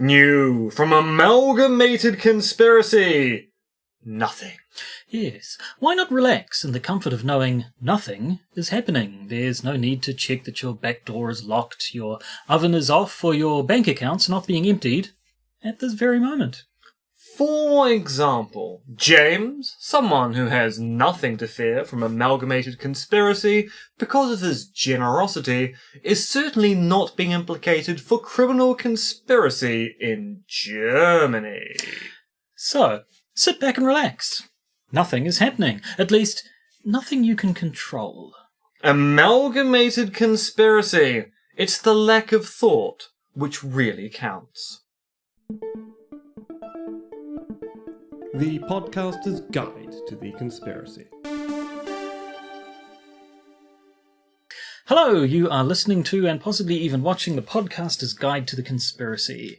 New from Amalgamated Conspiracy. Nothing. Yes. Why not relax in the comfort of knowing nothing is happening? There's no need to check that your back door is locked, your oven is off, or your bank account's not being emptied at this very moment. For example, James, someone who has nothing to fear from Amalgamated Conspiracy because of his generosity, is certainly not being implicated for criminal conspiracy in Germany. So, sit back and relax. Nothing is happening. At least, nothing you can control. Amalgamated Conspiracy. It's the lack of thought which really counts. The Podcaster's Guide to the Conspiracy. Hello, you are listening to and possibly even watching the Podcaster's Guide to the Conspiracy.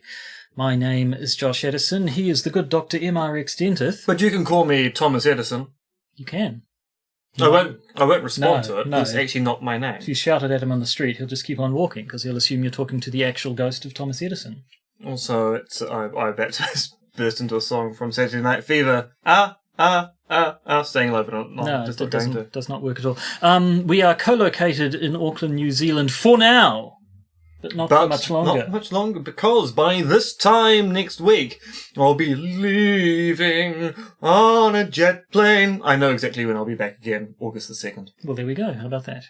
My name is Josh Edison. He is the good Dr. MRX Dentith. But you can call me Thomas Edison. You can. I won't respond to it. No. It's actually not my name. If you shout it at him on the street, he'll just keep on walking because he'll assume you're talking to the actual ghost of Thomas Edison. Also, I bet burst into a song from Saturday Night Fever. Staying alive, No, just that not going to. does not work at all. We are co-located in Auckland, New Zealand for now, but not for much longer. Not much longer, because by this time next week, I'll be leaving on a jet plane. I know exactly when I'll be back again, August the 2nd. Well, there we go. How about that?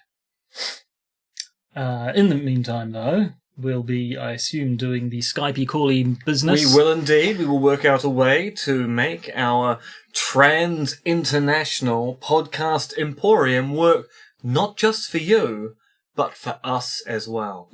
In the meantime, though, we'll be, I assume, doing the Skypey-cally business. We will indeed. We will work out a way to make our trans-international podcast emporium work not just for you, but for us as well.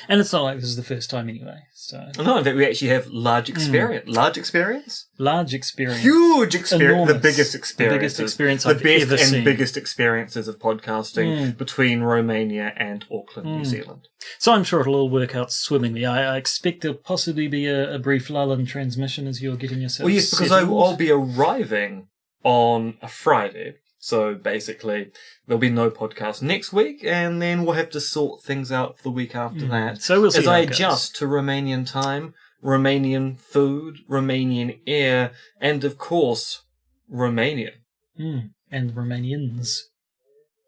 And it's not like this is the first time anyway. So No, in fact, we actually have large experience. Large experience? large experience. Huge experience. Enormous. The biggest experience. The biggest experience The I've best ever and seen. biggest experiences of podcasting between Romania and Auckland, New Zealand. So I'm sure it'll all work out swimmingly. I expect there'll possibly be a brief lull in transmission as you're getting yourself Well, yes, because settled. I'll be arriving on a Friday. So basically, there'll be no podcast next week, and then we'll have to sort things out for the week after that. So we'll see as how I it goes. adjust to Romanian time, Romanian food, Romanian air, and of course, Romania. And Romanians.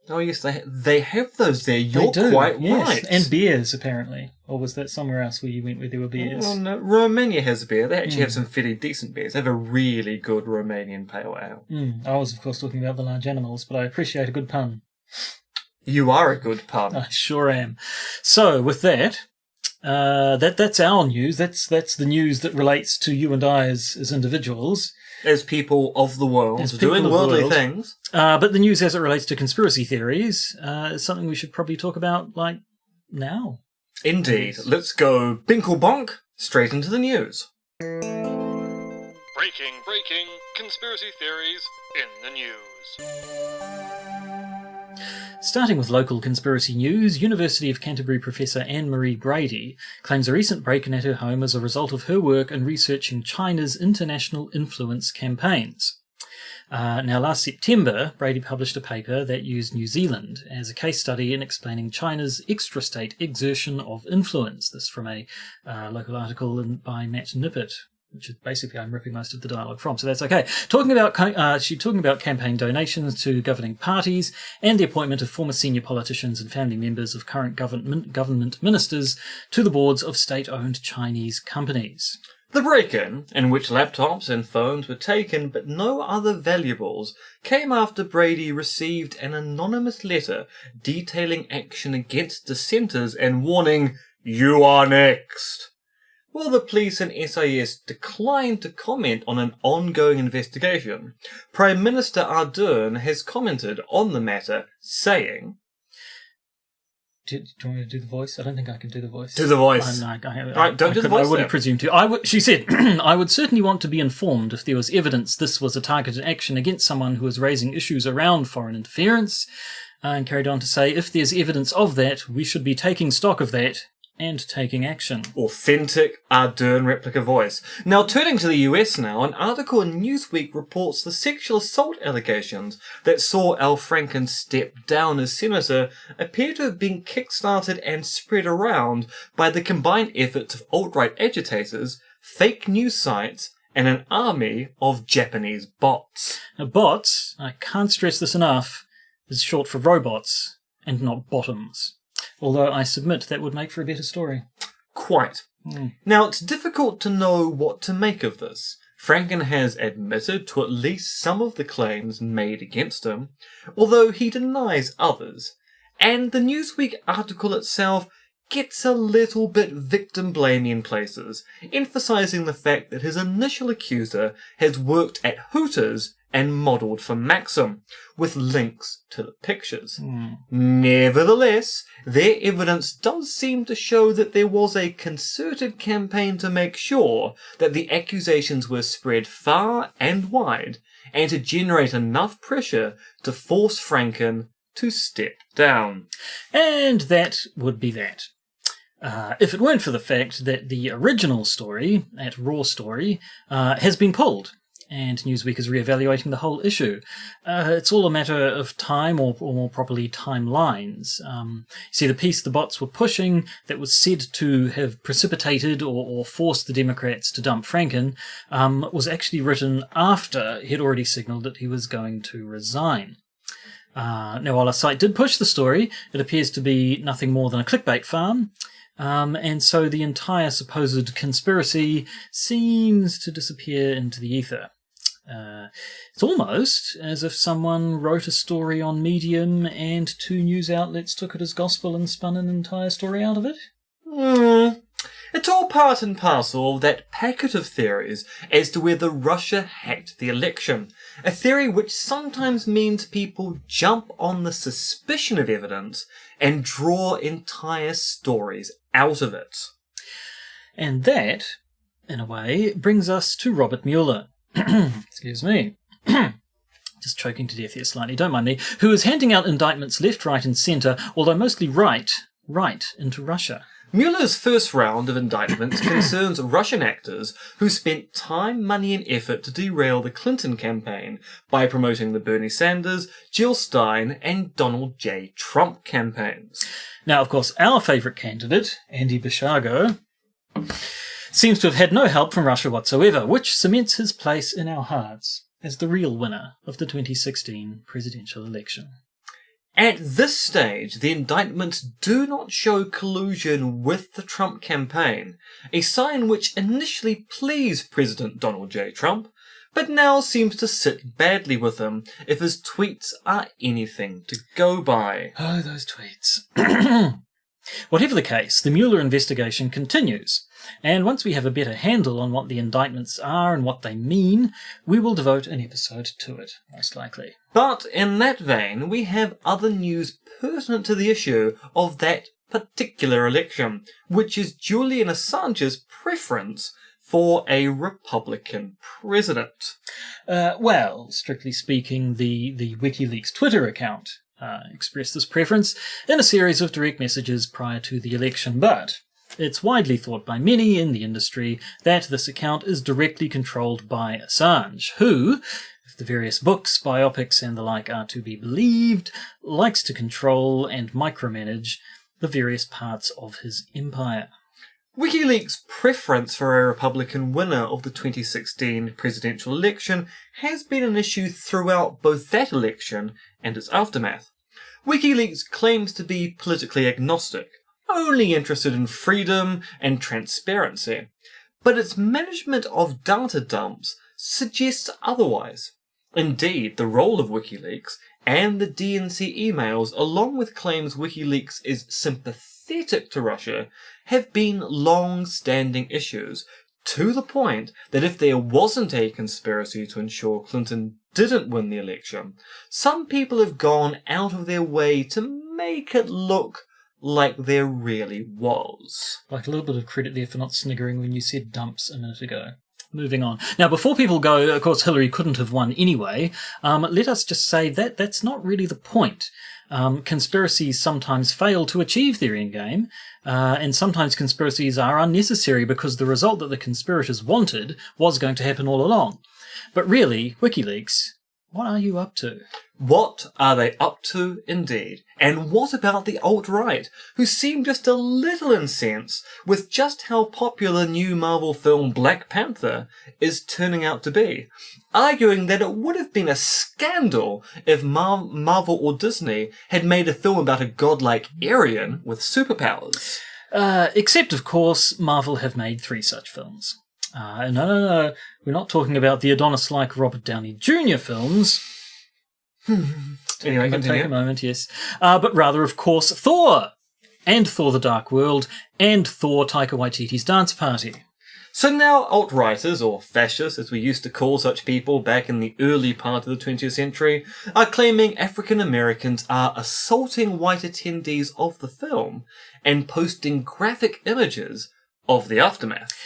Oh yes, they have those there. You're They do, quite yes. right. And beers, apparently. Or was that somewhere else where you went where there were beers? Oh, no, Romania has beer. They actually have some fairly decent beers. They have a really good Romanian pale ale. I was, of course, talking about the large animals, but I appreciate a good pun. You are a good pun. I sure am. So, with that, that's our news. That's the news that relates to you and I as individuals. As people of the world, As people doing of the worldly world. things. But the news as it relates to conspiracy theories is something we should probably talk about, now. Indeed. Let's go binkle bonk straight into the news. Breaking conspiracy theories in the news. Starting with local conspiracy news, University of Canterbury professor Anne-Marie Brady claims a recent break-in at her home as a result of her work in researching China's international influence campaigns. Now, last September, Brady published a paper that used New Zealand as a case study in explaining China's extra-state exertion of influence. This from a local article by Matt Nippert, which is basically I'm ripping most of the dialogue from, so that's okay. She's talking about campaign donations to governing parties and the appointment of former senior politicians and family members of current government ministers to the boards of state-owned Chinese companies. The break-in, in which laptops and phones were taken but no other valuables, came after Brady received an anonymous letter detailing action against dissenters and warning, "You are next." While the police and SIS declined to comment on an ongoing investigation, Prime Minister Ardern has commented on the matter, saying... Do you want me to do the voice? I don't think I can do the voice. Do the voice. All right, don't do the voice I wouldn't then. presume to. She said, I would certainly want to be informed if there was evidence this was a targeted action against someone who was raising issues around foreign interference, and carried on to say, if there's evidence of that, we should be taking stock of that and taking action. Authentic Ardern replica voice. Now, turning to the US now, an article in Newsweek reports the sexual assault allegations that saw Al Franken step down as senator appear to have been kickstarted and spread around by the combined efforts of alt-right agitators, fake news sites, and an army of Japanese bots. Now, bots, I can't stress this enough, is short for robots and not bottoms. Although I submit that would make for a better story. Quite. Now, it's difficult to know what to make of this. Franken has admitted to at least some of the claims made against him, although he denies others. And the Newsweek article itself gets a little bit victim-blaming in places, emphasising the fact that his initial accuser has worked at Hooters and modelled for Maxim, with links to the pictures. Nevertheless, their evidence does seem to show that there was a concerted campaign to make sure that the accusations were spread far and wide, and to generate enough pressure to force Franken to step down. And that would be that. If it weren't for the fact that the original story, at Raw Story, has been pulled, and Newsweek is reevaluating the whole issue. It's all a matter of time, or more properly, timelines. See, the piece the bots were pushing that was said to have precipitated or forced the Democrats to dump Franken was actually written after he'd already signalled that he was going to resign. Now, while our site did push the story, it appears to be nothing more than a clickbait farm. And so the entire supposed conspiracy seems to disappear into the ether. It's almost as if someone wrote a story on Medium and 2 news outlets took it as gospel and spun an entire story out of it. It's all part and parcel of that packet of theories as to whether Russia hacked the election, a theory which sometimes means people jump on the suspicion of evidence and draw entire stories out of it. And that, in a way, brings us to Robert Mueller. Excuse me. Just choking to death here slightly, don't mind me. Who is handing out indictments left, right and centre, although mostly right into Russia. Mueller's first round of indictments concerns Russian actors who spent time, money and effort to derail the Clinton campaign by promoting the Bernie Sanders, Jill Stein and Donald J. Trump campaigns. Now, of course, our favourite candidate, Andy Basiago, seems to have had no help from Russia whatsoever, which cements his place in our hearts as the real winner of the 2016 presidential election. At this stage, the indictments do not show collusion with the Trump campaign, a sign which initially pleased President Donald J. Trump, but now seems to sit badly with him if his tweets are anything to go by. Oh, those tweets. Whatever the case, the Mueller investigation continues, and once we have a better handle on what the indictments are and what they mean, we will devote an episode to it, most likely. But in that vein, we have other news pertinent to the issue of that particular election, which is Julian Assange's preference for a Republican president. Well, strictly speaking, the WikiLeaks Twitter account expressed this preference in a series of direct messages prior to the election, but it's widely thought by many in the industry that this account is directly controlled by Assange, who, if the various books, biopics and the like are to be believed, likes to control and micromanage the various parts of his empire. WikiLeaks' preference for a Republican winner of the 2016 presidential election has been an issue throughout both that election and its aftermath. WikiLeaks claims to be politically agnostic, only interested in freedom and transparency, but its management of data dumps suggests otherwise. Indeed, the role of WikiLeaks and the DNC emails, along with claims WikiLeaks is sympathetic to Russia, have been long-standing issues, to the point that if there wasn't a conspiracy to ensure Clinton didn't win the election, some people have gone out of their way to make it look like there really was. Like a little bit of credit there for not sniggering when you said dumps a minute ago. Moving on. Now, before people go, of course, Hillary couldn't have won anyway, let us just say that that's not really the point. Conspiracies sometimes fail to achieve their endgame, and sometimes conspiracies are unnecessary because the result that the conspirators wanted was going to happen all along. But really, WikiLeaks, what are you up to? What are they up to, indeed? And what about the alt-right, who seem just a little incensed with just how popular new Marvel film Black Panther is turning out to be, arguing that it would have been a scandal if Marvel or Disney had made a film about a godlike Aryan with superpowers. Except, of course, Marvel have made 3 such films. No. We're not talking about the Adonis-like Robert Downey Jr. films. Anyway, continue. Take a moment, yes. But rather, of course, Thor! And Thor the Dark World, and Thor Taika Waititi's Dance Party. So now alt-righters, or fascists as we used to call such people back in the early part of the 20th century, are claiming African Americans are assaulting white attendees of the film and posting graphic images of the aftermath.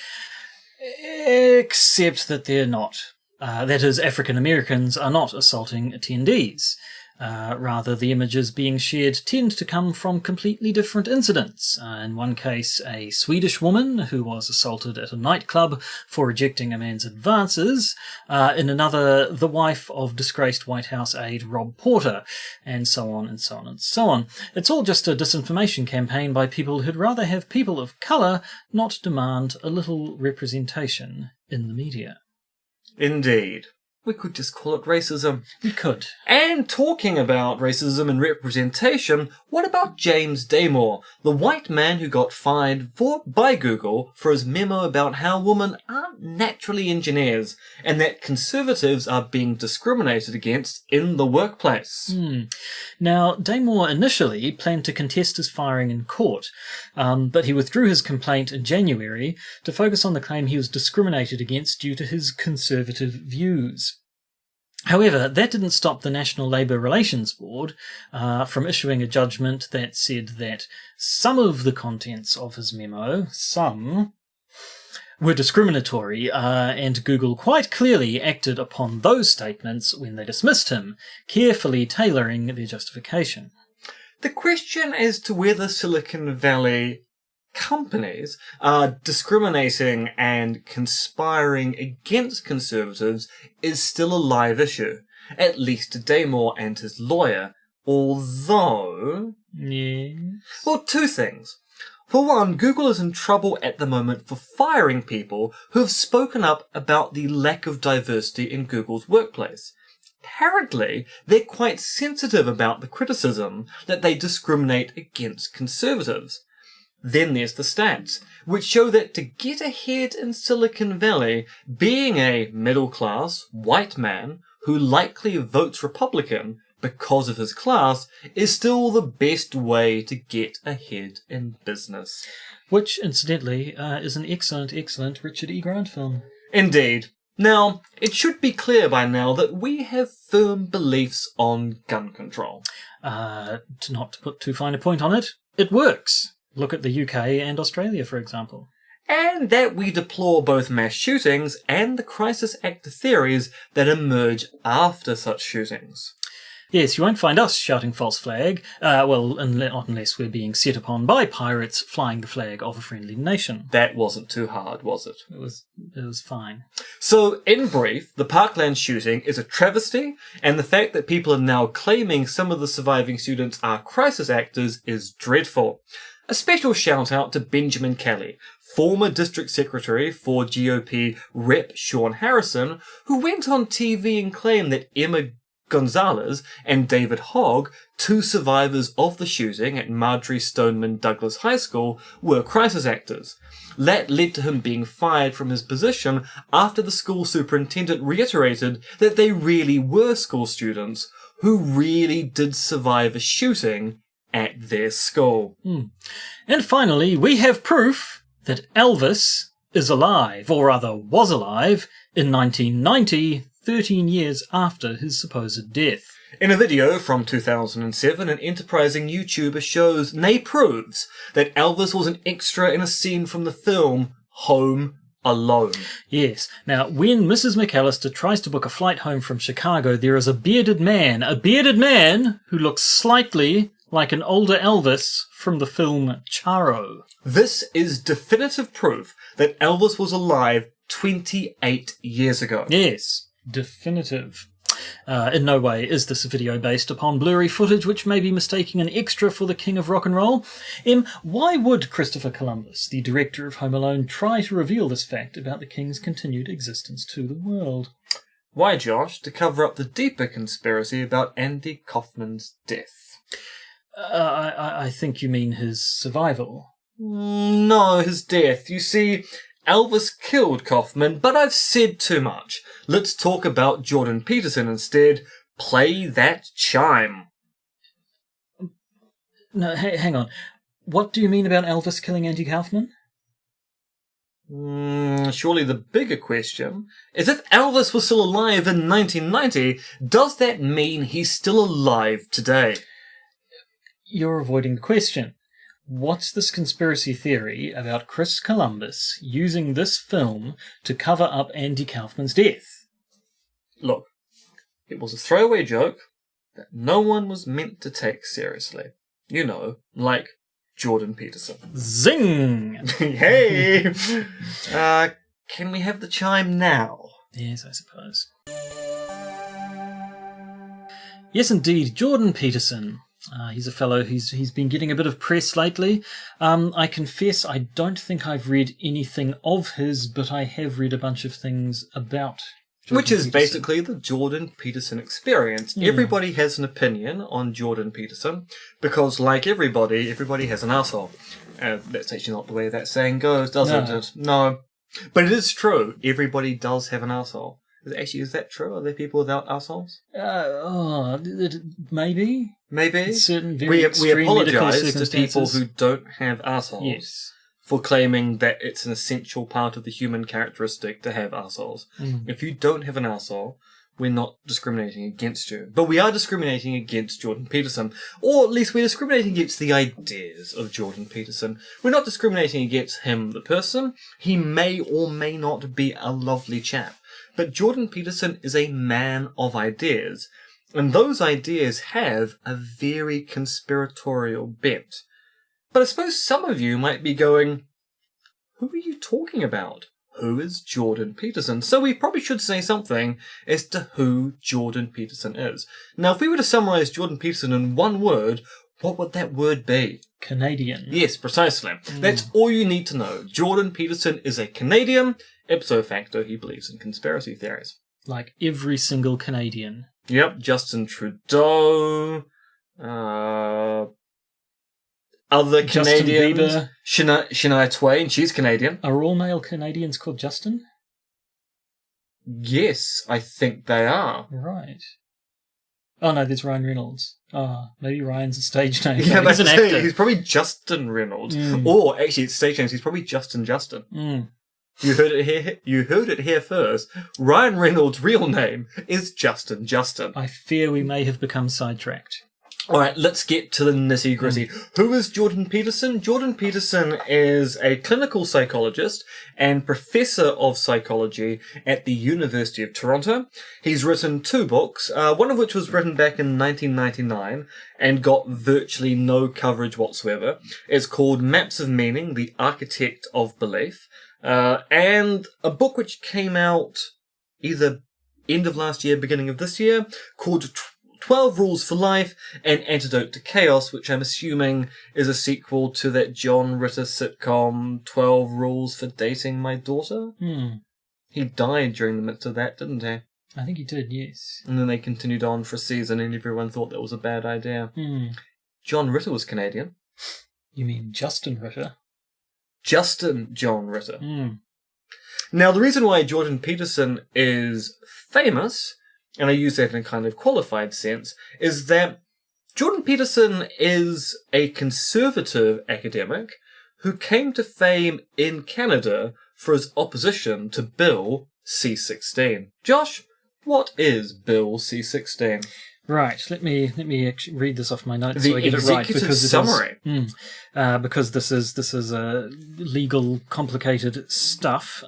Except that they're not. That is, African Americans are not assaulting attendees. Rather, the images being shared tend to come from completely different incidents. In one case, a Swedish woman who was assaulted at a nightclub for rejecting a man's advances. In another, the wife of disgraced White House aide Rob Porter, and so on and so on and so on. It's all just a disinformation campaign by people who'd rather have people of colour not demand a little representation in the media. Indeed. We could just call it racism. We could. And talking about racism and representation, what about James Damore, the white man who got fired by Google for his memo about how women aren't naturally engineers and that conservatives are being discriminated against in the workplace? Now, Damore initially planned to contest his firing in court, but he withdrew his complaint in January to focus on the claim he was discriminated against due to his conservative views. However, that didn't stop the National Labour Relations Board from issuing a judgment that said that some of the contents of his memo, were discriminatory, and Google quite clearly acted upon those statements when they dismissed him, carefully tailoring their justification. The question as to whether Silicon Valley companies are discriminating and conspiring against conservatives is still a live issue, at least to Damore and his lawyer, although... Yes. Well, 2 things. For one, Google is in trouble at the moment for firing people who have spoken up about the lack of diversity in Google's workplace. Apparently, they're quite sensitive about the criticism that they discriminate against conservatives. Then there's the stats, which show that to get ahead in Silicon Valley, being a middle-class, white man who likely votes Republican because of his class is still the best way to get ahead in business. Which, incidentally, is an excellent Richard E. Grant film. Indeed. Now, it should be clear by now that we have firm beliefs on gun control. Not to put too fine a point on it, it works. Look at the UK and Australia, for example. And that we deplore both mass shootings and the crisis act theories that emerge after such shootings. Yes, you won't find us shouting false flag, not unless we're being set upon by pirates flying the flag of a friendly nation. That wasn't too hard, was it? It was fine. So, in brief, the Parkland shooting is a travesty, and the fact that people are now claiming some of the surviving students are crisis actors is dreadful. A special shout out to Benjamin Kelly, former district secretary for GOP Rep Sean Harrison, who went on TV and claimed that Emma Gonzalez and David Hogg, 2 survivors of the shooting at Marjorie Stoneman Douglas High School, were crisis actors. That led to him being fired from his position after the school superintendent reiterated that they really were school students who really did survive a shooting at their school. And finally, we have proof that Elvis is alive, or rather was alive, in 1990, 13 years after his supposed death. In a video from 2007, an enterprising YouTuber shows, nay proves, that Elvis was an extra in a scene from the film Home alone. Yes. Now, when Mrs. McAllister tries to book a flight home from Chicago, there is a bearded man who looks slightly like an older Elvis from the film Charo. This is definitive proof that Elvis was alive 28 years ago. Yes, definitive. In no way is this a video based upon blurry footage which may be mistaking an extra for the king of rock and roll. Why would Christopher Columbus, the director of Home Alone, try to reveal this fact about the king's continued existence to the world? Why, Josh? To cover up the deeper conspiracy about Andy Kaufman's death. I think you mean his survival. No, his death. You see, Elvis killed Kaufman, but I've said too much. Let's talk about Jordan Peterson instead. Play that chime. No, hang on. What do you mean about Elvis killing Andy Kaufman? Surely the bigger question is, if Elvis was still alive in 1990, does that mean he's still alive today? You're avoiding the question. What's this conspiracy theory about Chris Columbus using this film to cover up Andy Kaufman's death? Look, it was a throwaway joke that no one was meant to take seriously. You know, like Jordan Peterson. Zing! Hey! Can we have the chime now? Yes, I suppose. Yes, indeed, Jordan Peterson. He's a fellow who's been getting a bit of press lately. I confess I don't think I've read anything of his, but I have read a bunch of things about Jordan Which is Peterson. basically the Jordan Peterson experience. Everybody has an opinion on Jordan Peterson because, like everybody has an arsehole. That's actually not the way that saying goes, does it? No. But it is true. Everybody does have an arsehole. Actually, is that true? Are there people without arseholes? Maybe. Maybe. Certain very We apologise to people circumstances. who don't have arseholes Yes. for claiming that it's an essential part of the human characteristic to have arseholes. If you don't have an arsehole, we're not discriminating against you. But we are discriminating against Jordan Peterson. Or at least we're discriminating against the ideas of Jordan Peterson. We're not discriminating against him, the person. He may or may not be a lovely chap. But Jordan Peterson is a man of ideas. And those ideas have a very conspiratorial bent. But I suppose some of you might be going, who are you talking about? Who is Jordan Peterson? So we probably should say something as to who Jordan Peterson is. Now, if we were to summarise Jordan Peterson in one word, what would that word be? Canadian. Yes, precisely. That's all you need to know. Jordan Peterson is a Canadian. Ipso facto, he believes in conspiracy theories. Like every single Canadian. Yep, Justin Trudeau, other Justin Canadians. Bieber. Shania Twain, she's Canadian. Are all male Canadians called Justin? Yes, I think they are. Right. Oh no, there's Ryan Reynolds. Maybe Ryan's a stage name. Yeah, No, he's an actor. he's probably Justin Reynolds. Or, actually, it's stage names, he's probably Justin. You heard it here first. Ryan Reynolds' real name is Justin. I fear we may have become sidetracked. Alright, let's get to the nitty-gritty. Who is Jordan Peterson? Jordan Peterson is a clinical psychologist and professor of psychology at the University of Toronto. He's written 2 books, one of which was written back in 1999 and got virtually no coverage whatsoever. It's called Maps of Meaning, The Architect of Belief. And a book which came out either end of last year, beginning of this year, called 12 Rules for Life and Antidote to Chaos, which I'm assuming is a sequel to that John Ritter sitcom 12 Rules for Dating My Daughter. He died during the midst of that, didn't he? I think he did, yes. And then they continued on for a season and everyone thought that was a bad idea. John Ritter was Canadian. You mean Justin Ritter? Justin John Ritter. Now, the reason why Jordan Peterson is famous, and I use that in a kind of qualified sense, is that Jordan Peterson is a conservative academic who came to fame in Canada for his opposition to Bill C-16. Josh, what is Bill C-16? Right. Let me actually read this off my notes The so I get it right, executive because summary. because this is legal complicated stuff.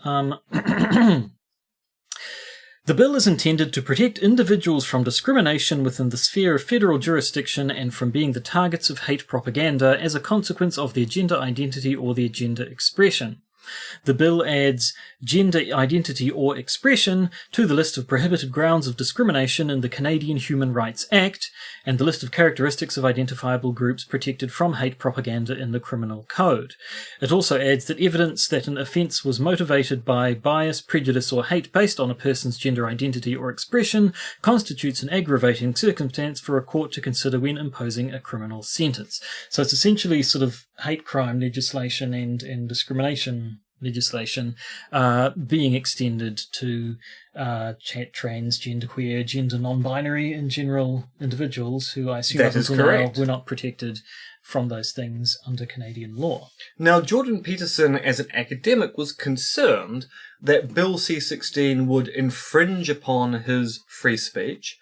The bill is intended to protect individuals from discrimination within the sphere of federal jurisdiction and from being the targets of hate propaganda as a consequence of their gender identity or their gender expression. The bill adds gender identity or expression to the list of prohibited grounds of discrimination in the Canadian Human Rights Act and the list of characteristics of identifiable groups protected from hate propaganda in the Criminal Code. It also adds that evidence that an offence was motivated by bias, prejudice, or hate based on a person's gender identity or expression constitutes an aggravating circumstance for a court to consider when imposing a criminal sentence. So it's essentially sort of hate crime legislation and discrimination legislation being extended to trans, genderqueer, gender non-binary in general individuals who I assume up until now were not protected from those things under Canadian law. Now, Jordan Peterson, as an academic, was concerned that Bill C-16 would infringe upon his free speech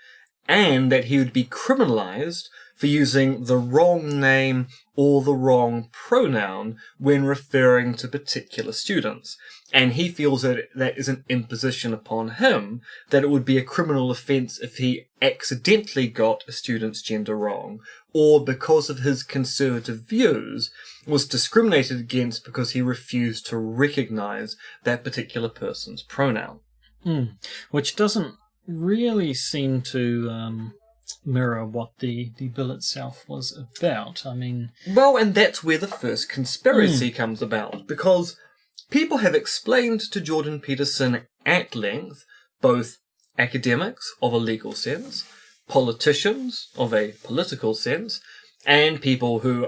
and that he would be criminalised for using the wrong name or the wrong pronoun when referring to particular students. And he feels that that is an imposition upon him, that it would be a criminal offence if he accidentally got a student's gender wrong, or because of his conservative views, was discriminated against because he refused to recognise that particular person's pronoun. Which doesn't really seem to mirror what the bill itself was about. I mean... Well, and that's where the first conspiracy comes about, because people have explained to Jordan Peterson at length, both academics of a legal sense, politicians of a political sense, and people who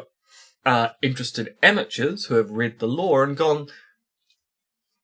are interested amateurs who have read the law and gone,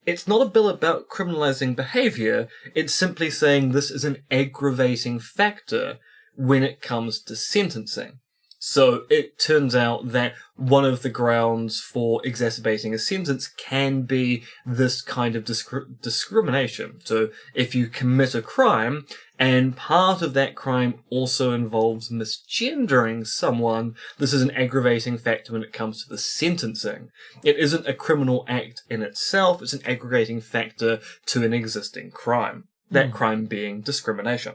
it's not a bill about criminalising behaviour, it's simply saying this is an aggravating factor when it comes to sentencing. So it turns out that one of the grounds for exacerbating a sentence can be this kind of discrimination. So if you commit a crime, and part of that crime also involves misgendering someone, this is an aggravating factor when it comes to the sentencing. It isn't a criminal act in itself, it's an aggravating factor to an existing crime. That crime being discrimination.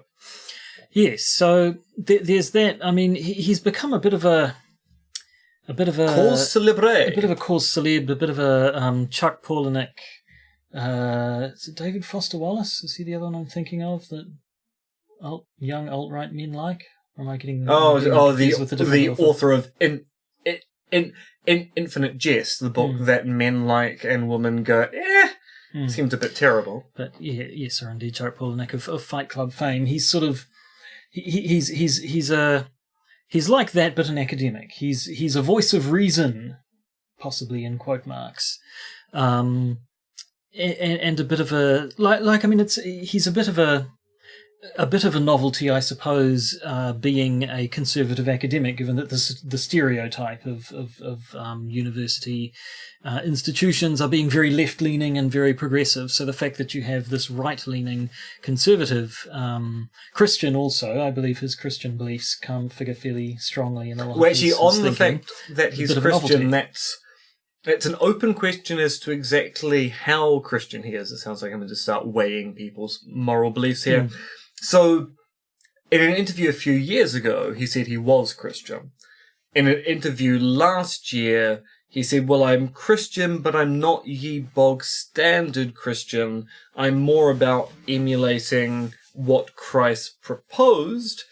Yes, so there's that. I mean, he's become a bit of a Cause célèbre. A bit of a cause célèbre, a bit of a Chuck Palahniuk. Is it David Foster Wallace? Is he the other one I'm thinking of that young alt-right men like? Or am I getting the author of Infinite Jest, the book that men like and women go, seems a bit terrible. But yeah, yes, sir, indeed, Chuck Palahniuk of Fight Club fame. He's sort of he's like that, but an academic. He's a voice of reason, possibly in quote marks, and a bit of a he's a bit of a novelty, I suppose, being a conservative academic, given that the stereotype of university institutions are being very left-leaning and very progressive. So the fact that you have this right-leaning conservative Christian also, I believe his Christian beliefs figure fairly strongly in a lot of his on thinking. The fact that he's Christian, that's an open question as to exactly how Christian he is. It sounds like I'm going to start weighing people's moral beliefs here. So, in an interview a few years ago, he said he was Christian. In an interview last year, he said, well, I'm Christian, but I'm not ye bog standard Christian. I'm more about emulating what Christ proposed,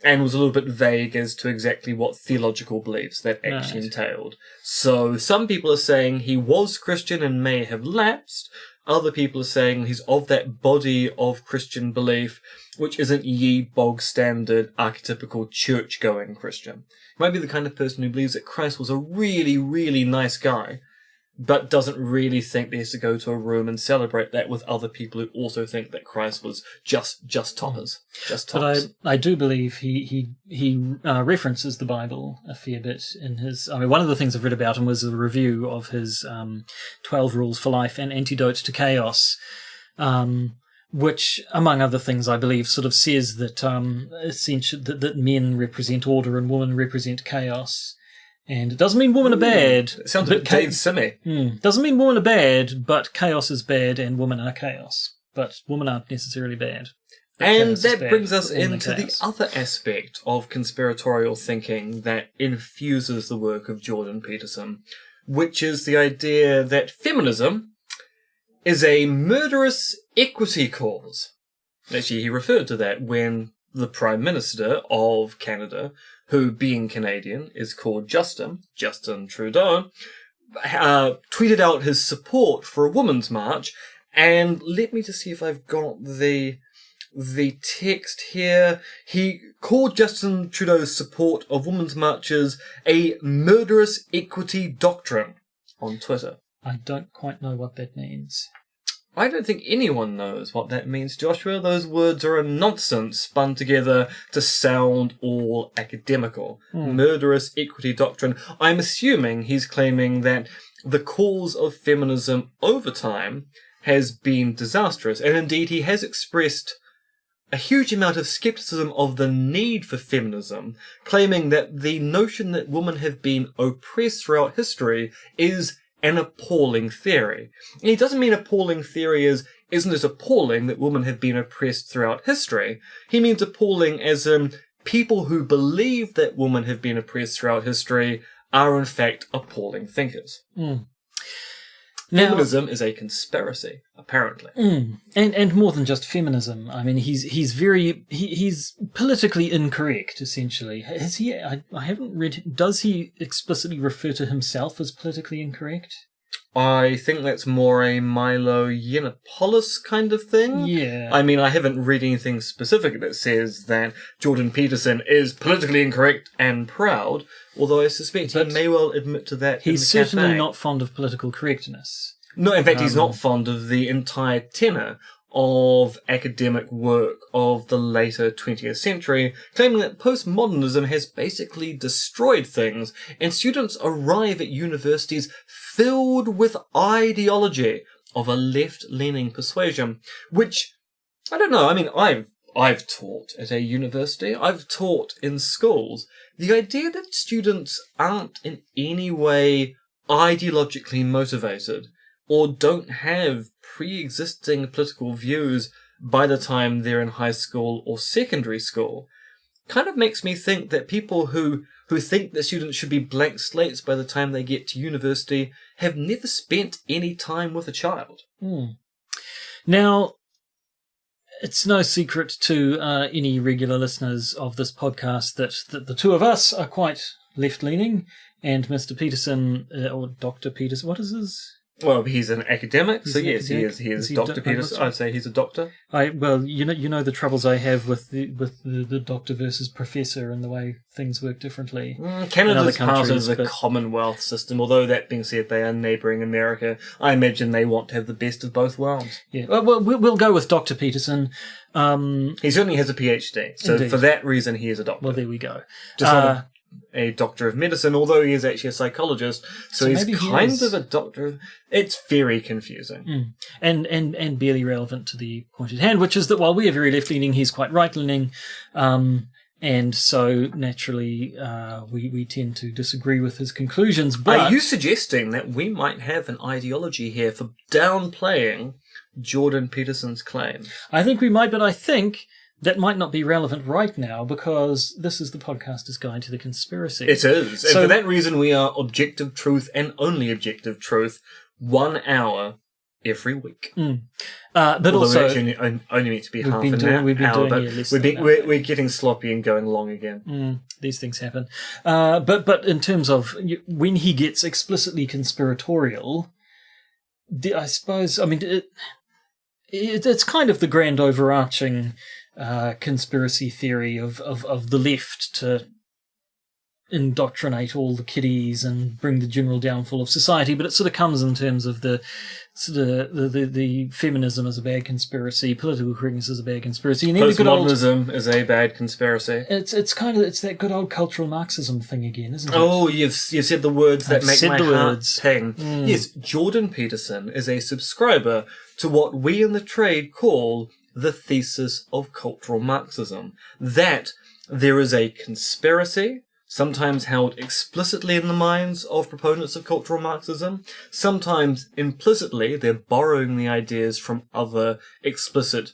and was a little bit vague as to exactly what theological beliefs that actually entailed. So, some people are saying he was Christian and may have lapsed. Other people are saying he's of that body of Christian belief, which isn't ye bog standard archetypical church-going Christian. He might be the kind of person who believes that Christ was a really, really nice guy, but doesn't really think he has to go to a room and celebrate that with other people who also think that Christ was just toppers. Just tops. But I do believe he references the Bible a fair bit in his... I mean, one of the things I've read about him was a review of his 12 Rules for Life and Antidote to Chaos, which, among other things, I believe, sort of says that essentially that men represent order and women represent chaos. And it doesn't mean women are bad. It sounds a bit Dave Simmy. Doesn't mean women are bad, but chaos is bad and women are chaos. But women aren't necessarily bad. And that brings us into the other aspect of conspiratorial thinking that infuses the work of Jordan Peterson, which is the idea that feminism is a murderous equity cause. Actually, he referred to that when the Prime Minister of Canada, who, being Canadian, is called Justin Trudeau, tweeted out his support for a women's march. And let me just see if I've got the text here. He called Justin Trudeau's support of women's marches a murderous equity doctrine on Twitter. I don't quite know what that means. I don't think anyone knows what that means, Joshua. Those words are a nonsense spun together to sound all academical. Murderous equity doctrine. I'm assuming he's claiming that the cause of feminism over time has been disastrous, and indeed he has expressed a huge amount of skepticism of the need for feminism, claiming that the notion that women have been oppressed throughout history is an appalling theory. And he doesn't mean appalling theory as, isn't it appalling that women have been oppressed throughout history? He means appalling as people who believe that women have been oppressed throughout history are in fact appalling thinkers. Feminism is a conspiracy, apparently. And more than just feminism. I mean, he's politically incorrect, essentially. Has he? I haven't read. Does he explicitly refer to himself as politically incorrect? I think that's more a Milo Yiannopoulos kind of thing. Yeah. I mean, I haven't read anything specific that says that Jordan Peterson is politically incorrect and proud, although I suspect he may well admit to that. He's certainly not fond of political correctness. No, in fact, he's not fond of the entire tenor of academic work of the later 20th century, claiming that postmodernism has basically destroyed things, and students arrive at universities filled with ideology of a left-leaning persuasion, which, I don't know, I mean, I've taught at a university, I've taught in schools. The idea that students aren't in any way ideologically motivated or don't have pre-existing political views by the time they're in high school or secondary school kind of makes me think that people who think that students should be blank slates by the time they get to university have never spent any time with a child. Now, it's no secret to any regular listeners of this podcast that the two of us are quite left-leaning, and Mr. Peterson, or Dr. Peterson, what is his... Well, he's an academic, He's so an yes, academic? he is Is he Dr. Peterson. I'd say he's a doctor. Well, you know the troubles I have with the doctor versus professor and the way things work differently. Canada's part of the Commonwealth system, although that being said, they are neighbouring America. I imagine they want to have the best of both worlds. Yeah, well, we'll go with Dr. Peterson. He certainly has a PhD, so Indeed. for that reason he is a doctor. Well, there we go. Just not a doctor of medicine, although he is actually a psychologist, so he's kind of a doctor. It's very confusing. And barely relevant to the point at hand, which is that while we are very left-leaning, he's quite right-leaning, and so naturally we tend to disagree with his conclusions. But are you suggesting that we might have an ideology here for downplaying Jordan Peterson's claims? I think we might, but I think that might not be relevant right now because this is the podcaster's guide to the conspiracy. It is. So, and for that reason, we are objective truth and only objective truth, 1 hour every week. But although also, we're actually only meant to be half an hour. We've been doing less than that. We're getting sloppy and going long again. These things happen. But in terms of when he gets explicitly conspiratorial, I suppose, I mean, it's kind of the grand overarching conspiracy theory of the left to indoctrinate all the kiddies and bring the general downfall of society, but it sort of comes in terms of the feminism as a bad conspiracy, political correctness as a bad conspiracy, and then postmodernism is a bad conspiracy. It's that good old cultural Marxism thing again, isn't it? Oh, you've said the words that make my heart ping. Yes, Jordan Peterson is a subscriber to what we in the trade call the thesis of cultural Marxism, that there is a conspiracy, sometimes held explicitly in the minds of proponents of cultural Marxism, sometimes implicitly they're borrowing the ideas from other explicit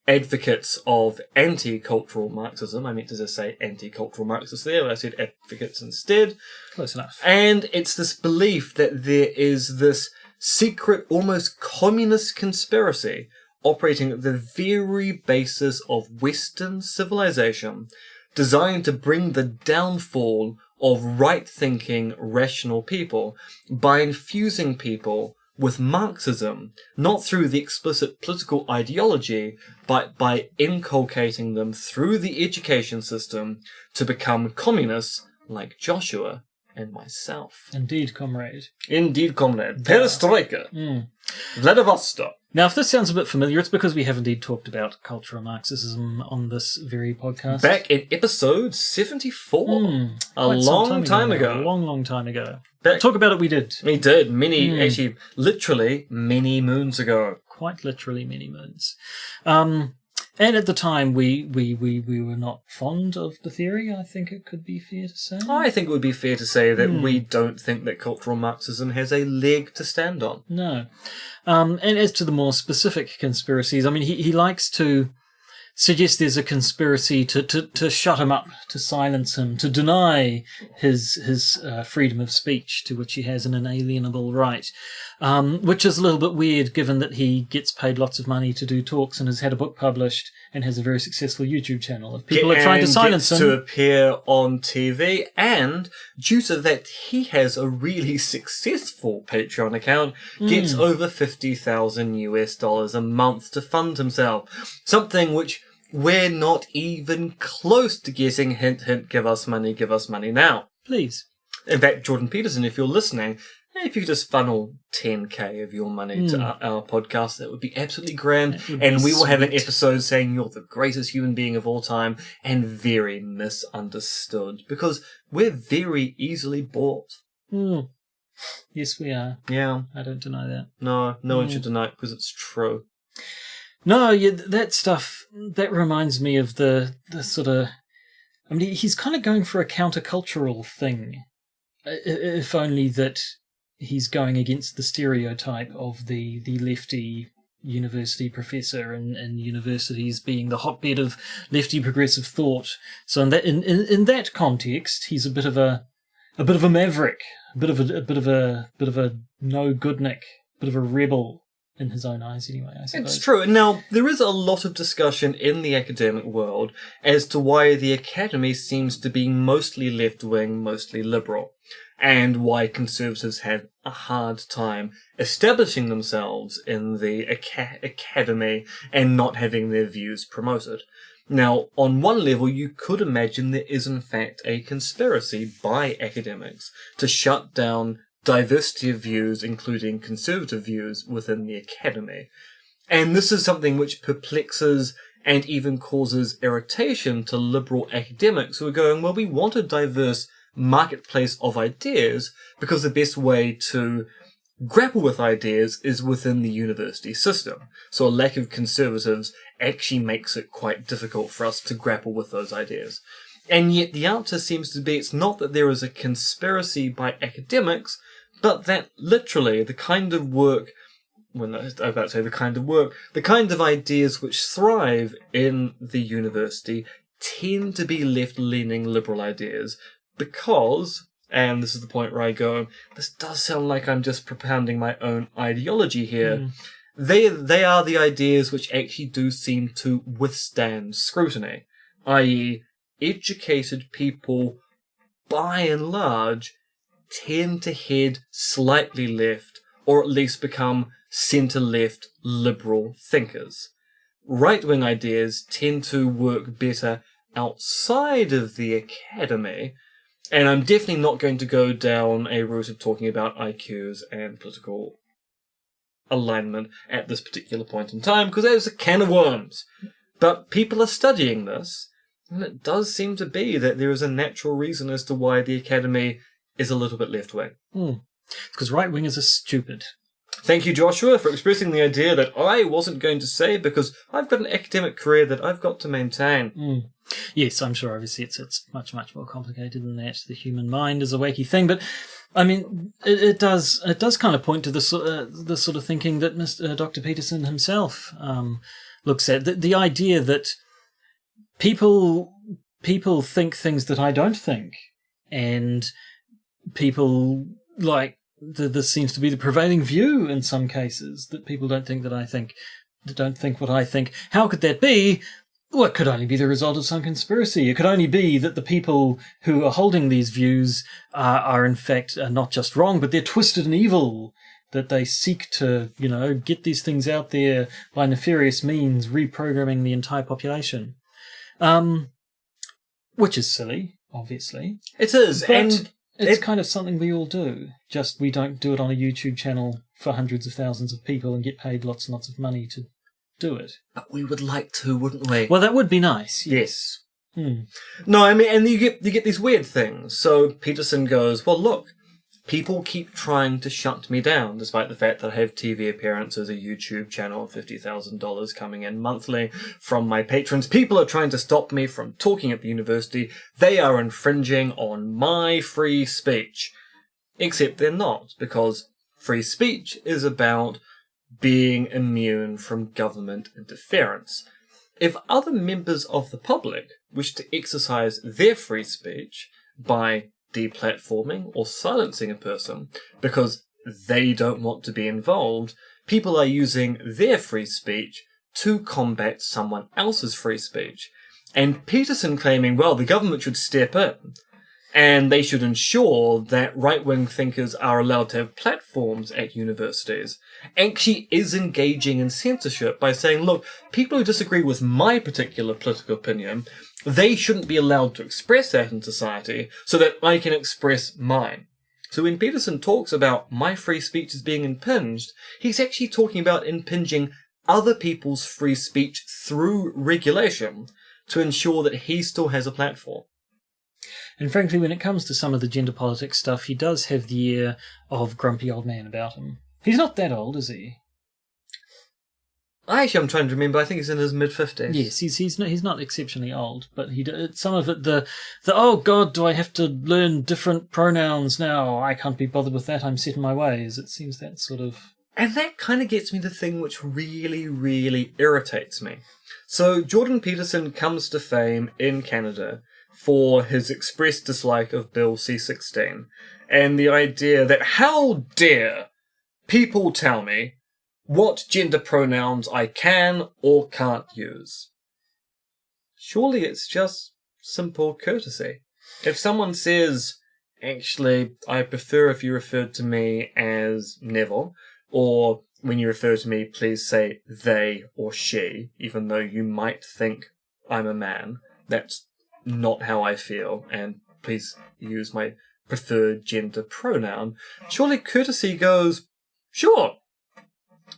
advocates of anti-cultural Marxism. I meant to just say anti-cultural Marxists there, but I said advocates instead. Close enough. And it's this belief that there is this secret, almost communist conspiracy operating at the very basis of Western civilization, designed to bring the downfall of right-thinking, rational people by infusing people with Marxism, not through the explicit political ideology, but by inculcating them through the education system to become communists like Joshua and myself. Indeed, comrade. Indeed, comrade. Perestroika. Vladivostok. Now, if this sounds a bit familiar, it's because we have indeed talked about cultural Marxism on this very podcast. Back in episode 74. A long time ago. A long time ago. Back, talk about it, we did. We did. Actually, literally, many moons ago. Quite literally many moons. And at the time, we were not fond of the theory, I think it could be fair to say. I think it would be fair to say that we don't think that cultural Marxism has a leg to stand on. No. And as to the more specific conspiracies, I mean, he likes to suggest there's a conspiracy to shut him up, to silence him, to deny his freedom of speech, to which he has an inalienable right, which is a little bit weird given that he gets paid lots of money to do talks and has had a book published and has a very successful YouTube channel. If people are trying to silence him, to appear on TV, and due to that he has a really successful Patreon account, gets over $50,000 a month to fund himself. Something which we're not even close to getting. Hint, hint, give us money now. please. In fact, Jordan Peterson, if you're listening, if you could just funnel 10k of your money to our podcast, that would be absolutely grand. And we will have an episode saying you're the greatest human being of all time and very misunderstood, because we're very easily bought. Yes, we are. Yeah. I don't deny that. No one should deny it because it's true. No, yeah, that stuff, that reminds me of the sort of... I mean, he's kind of going for a countercultural thing, if only that he's going against the stereotype of the lefty university professor and universities being the hotbed of lefty progressive thought. So in that context, he's a bit of a maverick, a bit of a no goodnik, a bit of a rebel. In his own eyes, anyway, I suppose. It's true. Now, there is a lot of discussion in the academic world as to why the academy seems to be mostly left-wing, mostly liberal, and why conservatives have a hard time establishing themselves in the academy and not having their views promoted. Now, on one level, you could imagine there is in fact a conspiracy by academics to shut down diversity of views, including conservative views, within the academy. And this is something which perplexes and even causes irritation to liberal academics who are going, well, we want a diverse marketplace of ideas because the best way to grapple with ideas is within the university system. So a lack of conservatives actually makes it quite difficult for us to grapple with those ideas. And yet the answer seems to be it's not that there is a conspiracy by academics, but that literally the kind of work, the kind of ideas which thrive in the university tend to be left-leaning liberal ideas because, and this is the point where I go, this does sound like I'm just propounding my own ideology here, they are the ideas which actually do seem to withstand scrutiny, i.e. educated people, by and large, tend to head slightly left, or at least become centre-left liberal thinkers. Right-wing ideas tend to work better outside of the academy, and I'm definitely not going to go down a route of talking about IQs and political alignment at this particular point in time, because there's a can of worms. But people are studying this, and it does seem to be that there is a natural reason as to why the academy is a little bit left-wing. Because right-wingers are stupid. Thank you, Joshua, for expressing the idea that I wasn't going to say because I've got an academic career that I've got to maintain. Yes, I'm sure obviously it's much, much more complicated than that. The human mind is a wacky thing, but I mean, it does kind of point to the sort of thinking that Dr. Peterson himself looks at. The idea that people think things that I don't think, and people like this seems to be the prevailing view in some cases, that people don't think that I think, that don't think what I think. How could that be? Well, it could only be the result of some conspiracy. It could only be that the people who are holding these views are in fact not just wrong, but they're twisted and evil, that they seek to, get these things out there by nefarious means, reprogramming the entire population. Which is silly, obviously. It is, but and it's kind of something we all do. Just we don't do it on a YouTube channel for hundreds of thousands of people and get paid lots and lots of money to do it. But we would like to, wouldn't we? Well, that would be nice. Yes. No, I mean, and you get these weird things. So Peterson goes, well, look, people keep trying to shut me down, despite the fact that I have TV appearances, a YouTube channel, $50,000 coming in monthly from my patrons. People are trying to stop me from talking at the university. They are infringing on my free speech. Except they're not, because free speech is about being immune from government interference. If other members of the public wish to exercise their free speech by deplatforming or silencing a person because they don't want to be involved, people are using their free speech to combat someone else's free speech. And Peterson claiming, well, the government should step in and they should ensure that right-wing thinkers are allowed to have platforms at universities, actually is engaging in censorship by saying, look, people who disagree with my particular political opinion, they shouldn't be allowed to express that in society so that I can express mine. So when Peterson talks about my free speech as being impinged, he's actually talking about impinging other people's free speech through regulation to ensure that he still has a platform. And frankly, when it comes to some of the gender politics stuff, he does have the air of grumpy old man about him. He's not that old, is he? I'm trying to remember. I think he's in his mid-50s. Yes, he's not exceptionally old, but some of it, the oh God, do I have to learn different pronouns now? I can't be bothered with that. I'm set in my ways. It seems that sort of... And that kind of gets me the thing which really, really irritates me. So Jordan Peterson comes to fame in Canada for his expressed dislike of Bill C-16 and the idea that how dare people tell me what gender pronouns I can or can't use. Surely it's just simple courtesy. If someone says, actually, I prefer if you referred to me as Neville, or when you refer to me, please say they or she, even though you might think I'm a man, that's not how I feel, and please use my preferred gender pronoun. Surely courtesy goes, sure,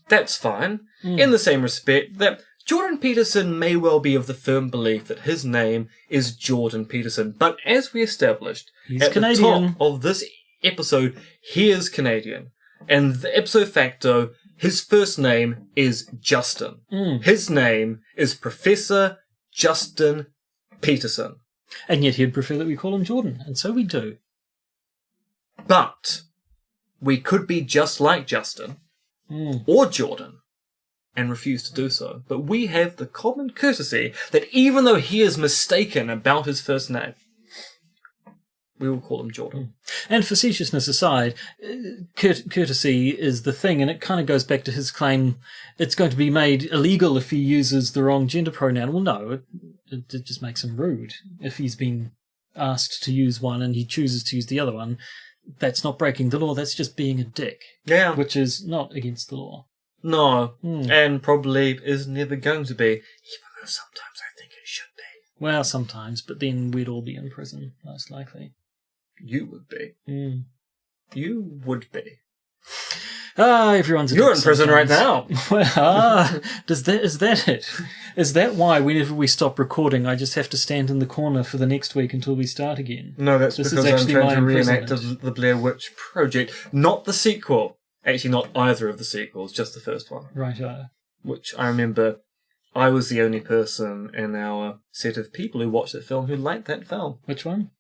that's fine. In the same respect that Jordan Peterson may well be of the firm belief that his name is Jordan Peterson, but as we established at Canadian. the top of this episode, he is Canadian. And the ipso facto, his first name is Justin. His name is Professor Justin Peterson. And yet he'd prefer that we call him Jordan, and so we do. But we could be just like Justin or Jordan and refuse to do so. But we have the common courtesy that even though he is mistaken about his first name, we will call him Jordan. And facetiousness aside, courtesy is the thing, and it kind of goes back to his claim it's going to be made illegal if he uses the wrong gender pronoun. Well, no, it just makes him rude. If he's been asked to use one and he chooses to use the other one, that's not breaking the law, that's just being a dick. Yeah. Which is not against the law. No, and probably is never going to be, even though sometimes I think it should be. Well, sometimes, but then we'd all be in prison, most likely. You would be. You would be. Everyone's a You're dick in prison sometimes. right now. Well, is that it? Is that why whenever we stop recording, I just have to stand in the corner for the next week until we start again? No, that's This is because I'm actually trying my to reenact imprisonment. the Blair Witch Project, not the sequel. Actually, not either of the sequels, just the first one. Right. Which I remember I was the only person in our set of people who watched that film who liked that film. Which one?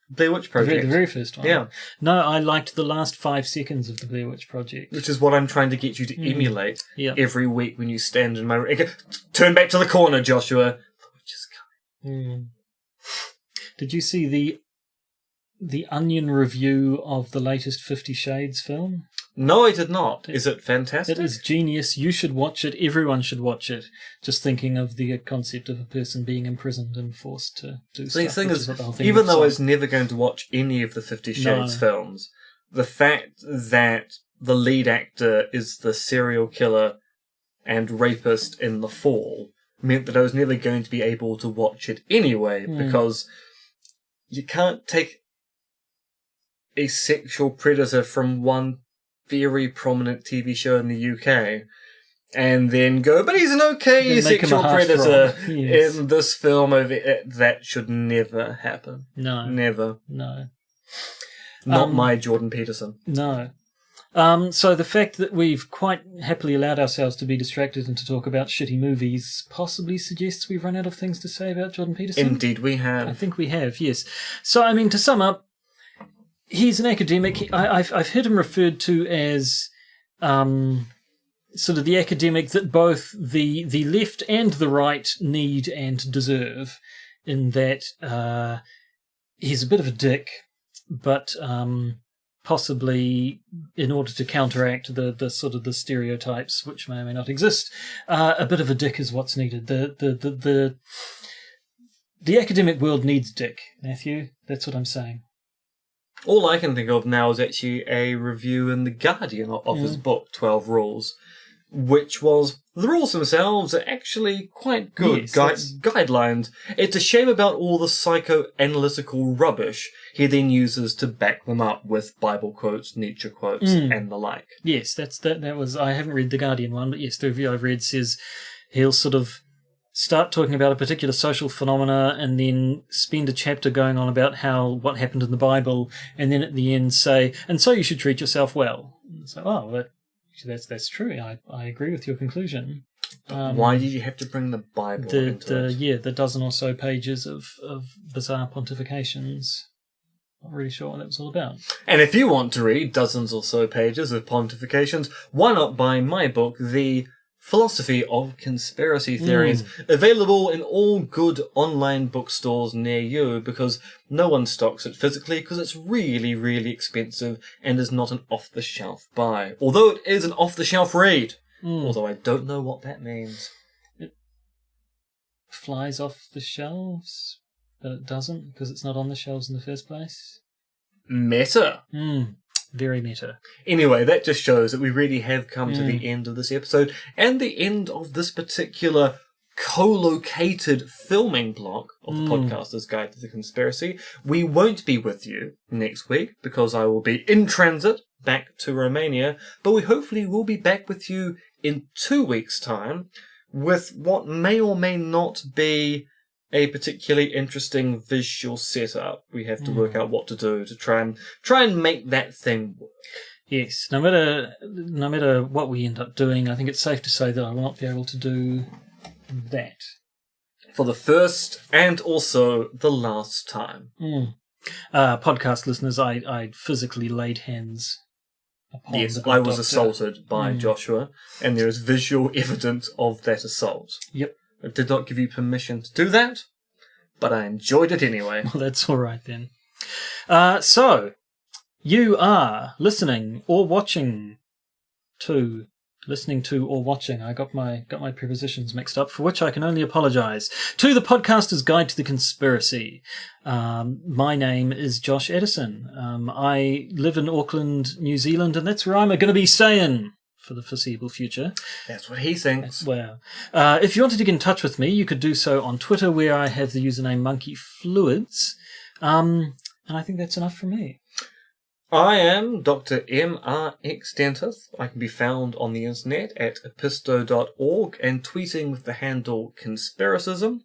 Blair Witch Project. The very first one. Yeah. No, I liked the last 5 seconds of the Blair Witch Project. Which is what I'm trying to get you to emulate every week when you stand in my room. Turn back to the corner, Joshua. The witch is coming. Did you see the Onion review of the latest 50 Shades film? No, I did not. Is it fantastic? It is genius. You should watch it. Everyone should watch it. Just thinking of the concept of a person being imprisoned and forced to do stuff. The thing is, what the whole thing even is. though I was never going to watch any of the 50 Shades films, the fact that the lead actor is the serial killer and rapist in The Fall meant that I was never going to be able to watch it anyway, because you can't take a sexual predator from one very prominent TV show in the UK and then go, but he's an okay sexual predator in this film. That should never happen. No. Never. No. Not my Jordan Peterson. No. So the fact that we've quite happily allowed ourselves to be distracted and to talk about shitty movies possibly suggests we've run out of things to say about Jordan Peterson. Indeed we have. I think we have, yes. So, I mean, to sum up, he's an academic. I've heard him referred to as sort of the academic that both the left and the right need and deserve, in that he's a bit of a dick, but possibly in order to counteract the sort of the stereotypes which may or may not exist, a bit of a dick is what's needed. The academic world needs dick, Matthew. That's what I'm saying. All I can think of now is actually a review in The Guardian of his book, 12 Rules, which was, the rules themselves are actually quite good guidelines. It's a shame about all the psychoanalytical rubbish he then uses to back them up with Bible quotes, Nietzsche quotes, and the like. Yes, that was, I haven't read The Guardian one, but yes, the review I've read says he'll sort of start talking about a particular social phenomena and then spend a chapter going on about what happened in the Bible, and then at the end say, and so you should treat yourself well. So, that's true. I agree with your conclusion. Why did you have to bring the Bible into it? Yeah, the dozen or so pages of bizarre pontifications. Not really sure what that was all about. And if you want to read dozens or so pages of pontifications, why not buy my book, The Philosophy of Conspiracy Theories, available in all good online bookstores near you, because no one stocks it physically because it's really, really expensive and is not an off-the-shelf buy. Although it is an off-the-shelf read. Although I don't know what that means. It flies off the shelves, but it doesn't because it's not on the shelves in the first place. Meta. Very meta. Anyway, that just shows that we really have come to the end of this episode and the end of this particular co-located filming block of the Podcaster's Guide to the Conspiracy. We won't be with you next week because I will be in transit back to Romania, but we hopefully will be back with you in 2 weeks' time with what may or may not be a particularly interesting visual setup. We have to work out what to do to try and make that thing work. Yes, no matter what we end up doing, I think it's safe to say that I will not be able to do that. For the first and also the last time. Podcast listeners, I physically laid hands upon Yes, the good I was doctor. assaulted by Joshua, and there is visual evidence of that assault. Yep. I did not give you permission to do that, but I enjoyed it anyway. Well, that's all right then. So, you are listening or watching to... I got my prepositions mixed up, for which I can only apologise. To the Podcaster's Guide to the Conspiracy. My name is Josh Edison. I live in Auckland, New Zealand, and that's where I'm going to be staying for the foreseeable future. That's what he thinks. Well, if you wanted to get in touch with me, you could do so on Twitter, where I have the username monkeyfluids. And I think that's enough from me. I am Dr. MRX Dentith. I can be found on the internet at episto.org and tweeting with the handle Conspiracism.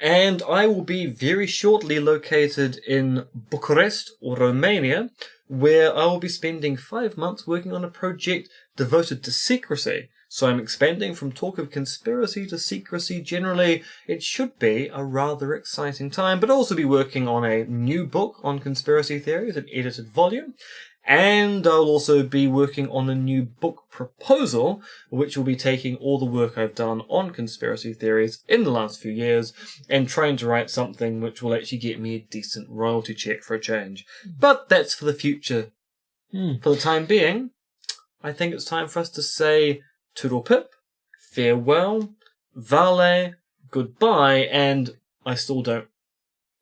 And I will be very shortly located in Bucharest, or Romania, where I will be spending 5 months working on a project devoted to secrecy. So I'm expanding from talk of conspiracy to secrecy generally. It should be a rather exciting time, but I'll also be working on a new book on conspiracy theories, an edited volume. And I'll also be working on a new book proposal, which will be taking all the work I've done on conspiracy theories in the last few years and trying to write something which will actually get me a decent royalty check for a change. But that's for the future. For the time being, I think it's time for us to say toodle pip, farewell, vale, goodbye, and I still don't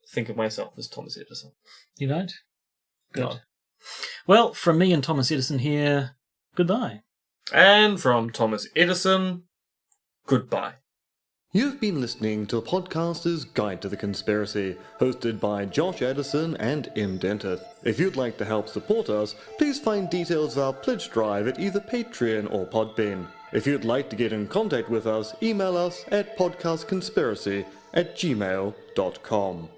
think of myself as Thomas Edison. You don't? Good. No. Well, from me and Thomas Edison here, goodbye. And from Thomas Edison, goodbye. You've been listening to Podcaster's Guide to the Conspiracy, hosted by Josh Edison and Dentith. If you'd like to help support us, please find details of our pledge drive at either Patreon or Podbean. If you'd like to get in contact with us, email us at podcastconspiracy@gmail.com.